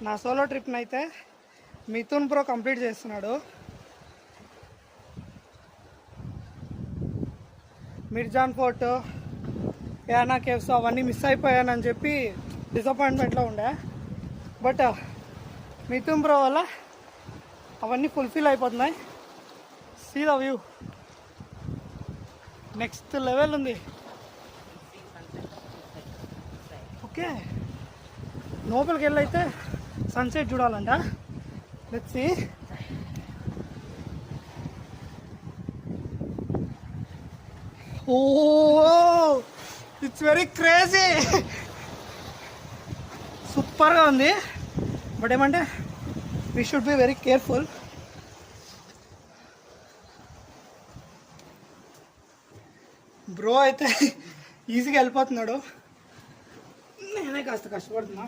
నా సోలో ట్రిప్ని అయితే మిథున్ బ్రో కంప్లీట్ చేస్తున్నాడు. మిర్జాన్ ఫోర్ట్, యానా కేవ్స్ అవన్నీ మిస్ అయిపోయానని చెప్పి డిసప్పాయింట్మెంట్లో ఉండే. బట్ మిథున్ బ్రో వల్ల అవన్నీ ఫుల్ఫిల్ అయిపోతున్నాయి. See the view, next level ఉంది. ఓకే, లోపలికి వెళ్ళైతే సన్సెట్ చూడాలంట. Let's see. Oh, it's very crazy, సూపర్గా ఉంది. బట్ ఏమంటే we should be very careful. Bro అయితే ఈజీగా వెళ్ళిపోతున్నాడు, నేనే కాస్త కష్టపడుతున్నా.